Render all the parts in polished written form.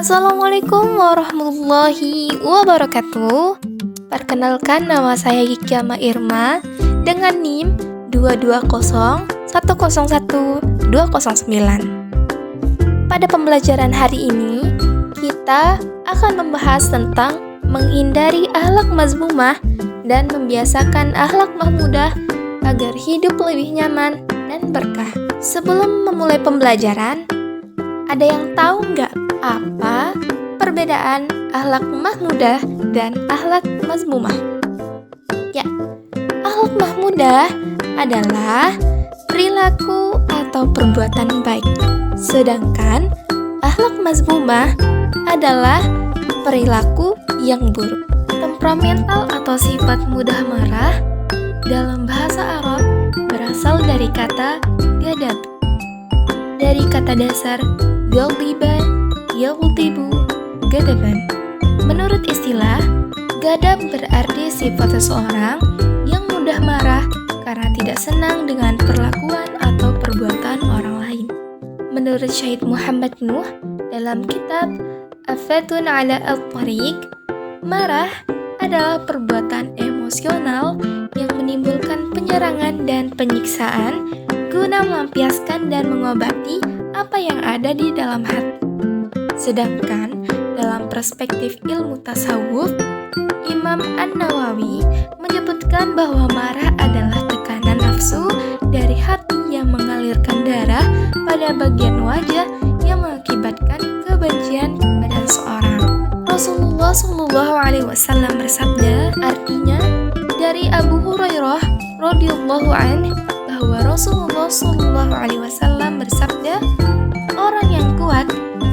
Assalamualaikum warahmatullahi wabarakatuh. Perkenalkan, nama saya Gikyama Irma dengan NIM 220101209. Pada pembelajaran hari ini, kita akan membahas tentang menghindari akhlak mazmumah dan membiasakan akhlak mahmudah agar hidup lebih nyaman dan berkah. Sebelum memulai pembelajaran, ada yang tahu nggak apa perbedaan akhlak mahmudah dan akhlak mazmumah? Ya, akhlak mahmudah adalah perilaku atau perbuatan baik, sedangkan akhlak mazmumah adalah perilaku yang buruk. Temperamental atau sifat mudah marah dalam bahasa Arab berasal dari kata gadab, dari kata dasar ghadiba yaghdibu gadaban. Menurut istilah, gadab berarti sifat seseorang yang mudah marah karena tidak senang dengan perlakuan atau perbuatan orang lain. Menurut Syahid Muhammad Nuh dalam kitab Afatun ala al-Tariq, marah adalah perbuatan emosional yang menimbulkan penyerangan dan penyiksaan guna melampiaskan dan mengobati apa yang ada di dalam hati. Sedangkan dalam perspektif ilmu tasawuf, Imam An-Nawawi menyebutkan bahwa marah adalah tekanan nafsu dari hati yang mengalirkan darah pada bagian wajah yang mengakibatkan kebencian pada seseorang. Rasulullah SAW bersabda, artinya dari Abu Hurairah radhiyallahu anhu bahwa Rasulullah SAW bersabda, orang yang kuat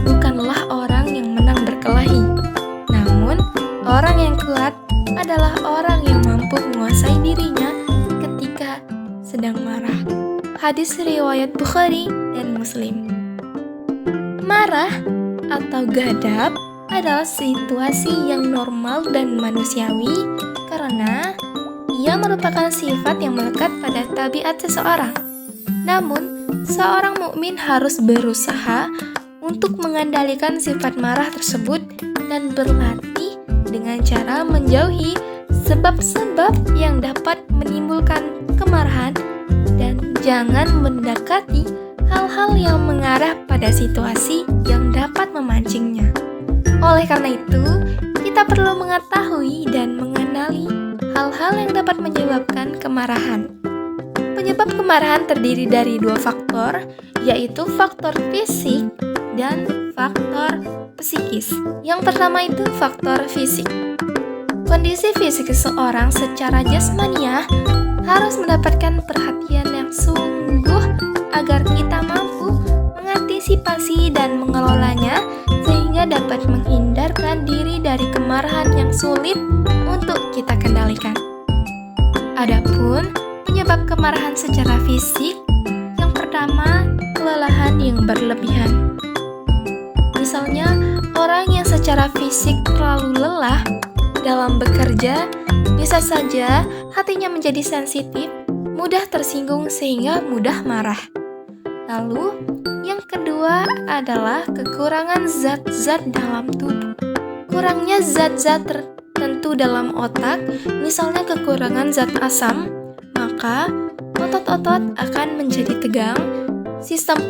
bukanlah orang yang menang berkelahi, namun orang yang kuat adalah orang yang mampu menguasai dirinya ketika sedang marah. Hadis riwayat Bukhari dan Muslim. Marah atau gadab adalah situasi yang normal dan manusiawi karena ia merupakan sifat yang melekat pada tabiat seseorang. Namun, seorang mukmin harus berusaha untuk mengendalikan sifat marah tersebut dan berlatih dengan cara menjauhi sebab-sebab yang dapat menimbulkan kemarahan dan jangan mendekati hal-hal yang mengarah pada situasi yang dapat memancingnya. Oleh karena itu, kita perlu mengetahui dan mengenali hal-hal yang dapat menyebabkan kemarahan. Penyebab kemarahan terdiri dari dua faktor, yaitu faktor fisik dan faktor psikis. Yang pertama itu faktor fisik. Kondisi fisik seseorang secara jasmaniah harus mendapatkan perhatian yang sungguh agar kita mampu mengantisipasi dan mengelolanya sehingga dapat menghindarkan diri dari kemarahan yang sulit untuk kita kendalikan. Adapun penyebab kemarahan secara fisik, yang pertama, kelelahan yang berlebihan. Misalnya, orang yang secara fisik terlalu lelah dalam bekerja, bisa saja hatinya menjadi sensitif, mudah tersinggung sehingga mudah marah. Lalu, yang kedua adalah kekurangan zat-zat dalam tubuh. Kurangnya zat-zat tertentu dalam otak, misalnya kekurangan zat asam, maka otot-otot akan menjadi tegang, sistem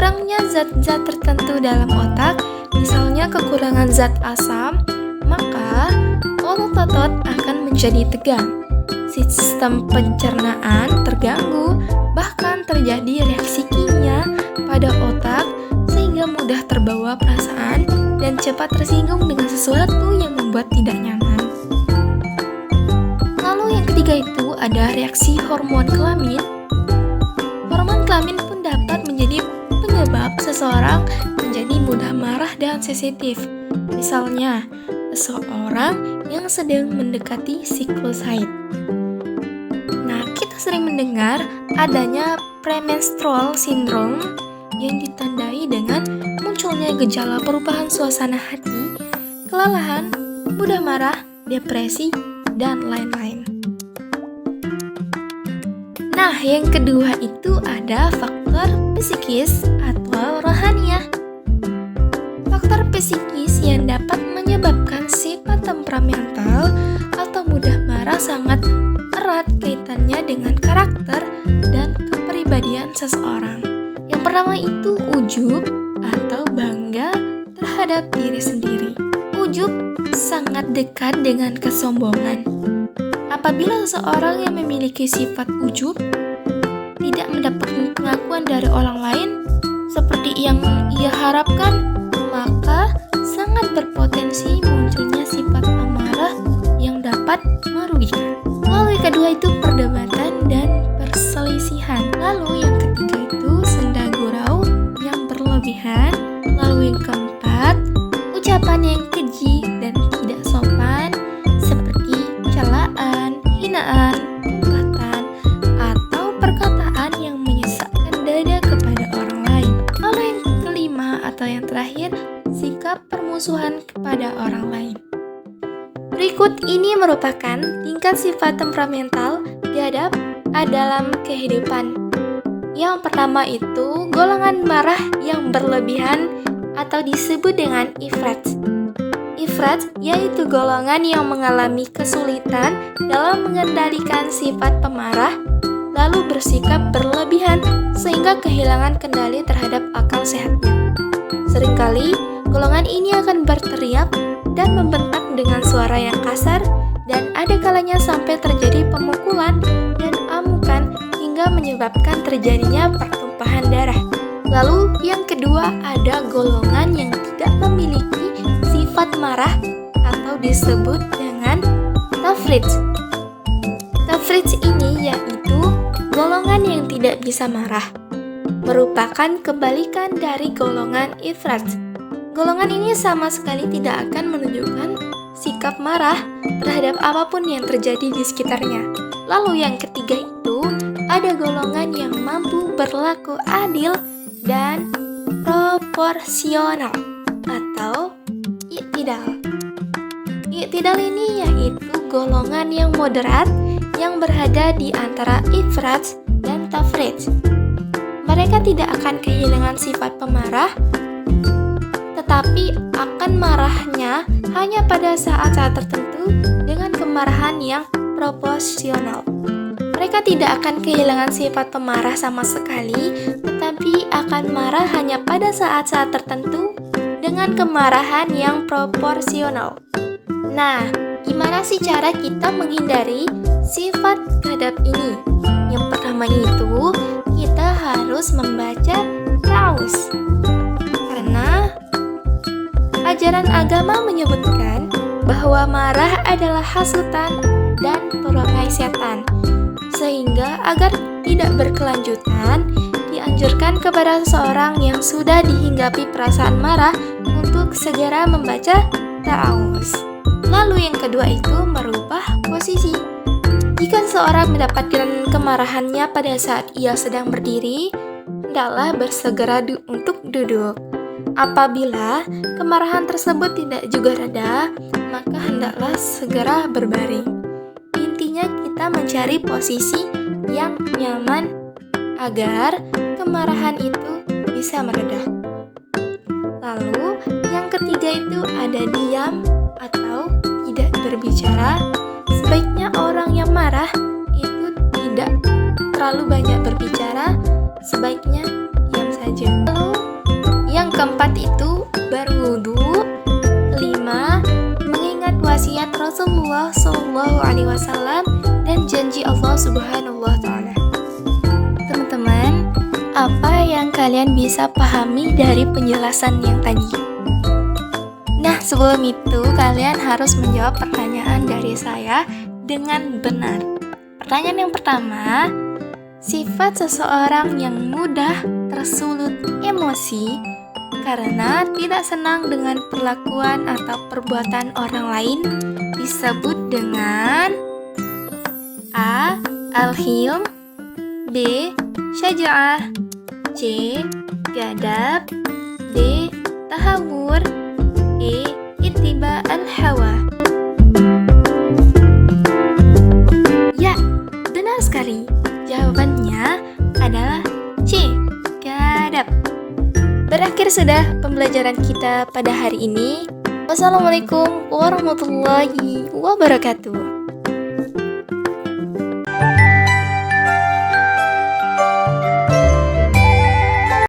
kurangnya zat-zat tertentu dalam otak, misalnya kekurangan zat asam, maka otot-otot akan menjadi tegang. Sistem pencernaan terganggu, bahkan terjadi reaksi kimia pada otak sehingga mudah terbawa perasaan dan cepat tersinggung dengan sesuatu yang membuat tidak nyaman. Lalu yang ketiga itu ada reaksi hormon kelamin. Hormon kelamin pun dapat menjadi penyebab seseorang menjadi mudah marah dan sensitif. Misalnya, seseorang yang sedang mendekati siklus haid. Nah, kita sering mendengar adanya premenstrual syndrome yang ditandai dengan munculnya gejala perubahan suasana hati, kelelahan, mudah marah, depresi, dan lain-lain. Nah, yang kedua itu ada faktor psikis atau rohaniah. Faktor psikis yang dapat menyebabkan sifat temperamental atau mudah marah sangat erat kaitannya dengan karakter dan kepribadian seseorang. Yang pertama itu ujub atau bangga terhadap diri sendiri. Ujub sangat dekat dengan kesombongan. Apabila seseorang yang memiliki sifat ujub tidak mendapatkan pengakuan dari orang lain seperti yang ia harapkan, maka sangat berpotensi munculnya sifat amarah yang dapat merugikan. Lalu yang kedua itu perdebatan dan perselisihan. Lalu yang ketiga itu senda gurau yang berlebihan. Lalu yang keempat, ucapan yang keji dan tidak sopan seperti celaan, hinaan, umpatan, atau perkataan yang menyesakkan dada kepada orang lain. Lalu yang kelima atau yang terakhir, sikap permusuhan kepada orang lain. Berikut ini merupakan tingkat sifat temperamental biadab dalam kehidupan. Yang pertama itu golongan marah yang berlebihan atau disebut dengan ifrat. Ifrat yaitu golongan yang mengalami kesulitan dalam mengendalikan sifat pemarah, lalu bersikap berlebihan sehingga kehilangan kendali terhadap akal sehatnya. Seringkali golongan ini akan berteriak dan membentak dengan suara yang kasar, dan ada kalanya sampai terjadi pemukulan dan amukan hingga menyebabkan terjadinya pertumpahan darah. Lalu yang kedua ada golongan yang tidak memiliki sifat marah atau disebut dengan tafrid. Tafrid ini yaitu golongan yang tidak bisa marah, merupakan kebalikan dari golongan ifrat. Golongan ini sama sekali tidak akan menunjukkan sikap marah terhadap apapun yang terjadi di sekitarnya. Lalu yang ketiga itu ada golongan yang mampu berlaku adil dan proporsional atau i'tidal. I'tidal ini yaitu golongan yang moderat yang berada di antara ifrat dan tafrid. Mereka tidak akan kehilangan sifat pemarah, tetapi akan marahnya hanya pada saat-saat tertentu dengan kemarahan yang proporsional. Mereka tidak akan kehilangan sifat pemarah sama sekali, tetapi akan marah hanya pada saat-saat tertentu dengan kemarahan yang proporsional. Nah, gimana sih cara kita menghindari sifat gadab ini? Yang pertama itu, kita harus membaca ta'awuz. Karena ajaran agama menyebutkan bahwa marah adalah hasutan dan perangai setan. Sehingga agar tidak berkelanjutan, dianjurkan kepada seseorang yang sudah dihinggapi perasaan marah untuk segera membaca ta'awuz. Lalu yang kedua itu merubah posisi. Jika seseorang mendapatkan kemarahannya pada saat ia sedang berdiri, hendaklah bersegera untuk duduk. Apabila kemarahan tersebut tidak juga reda, maka hendaklah segera berbaring. Intinya kita mencari posisi yang nyaman agar kemarahan itu bisa mereda. Lalu yang ketiga itu ada diam atau tidak berbicara. Sebaiknya orang yang marah itu tidak terlalu banyak berbicara, sebaiknya diam saja. Lalu yang keempat itu berwudu. 5. Mengingat wasiat Rasulullah SAW dan janji Allah Subhanahu wa Ta'ala. Teman-teman, apa yang kalian bisa pahami dari penjelasan yang tadi? Nah, sebelum itu kalian harus menjawab pertanyaan dari saya dengan benar. Pertanyaan yang pertama, sifat seseorang yang mudah tersulut emosi karena tidak senang dengan perlakuan atau perbuatan orang lain disebut dengan A. Al-hilm, B. Syaja'ah, C. Gadab, D. Tahawur, E. Ittiba al-hawa. Ya, benar sekali. Jawabannya adalah C. Gadap. Berakhir sudah pembelajaran kita pada hari ini. Wassalamualaikum warahmatullahi wabarakatuh.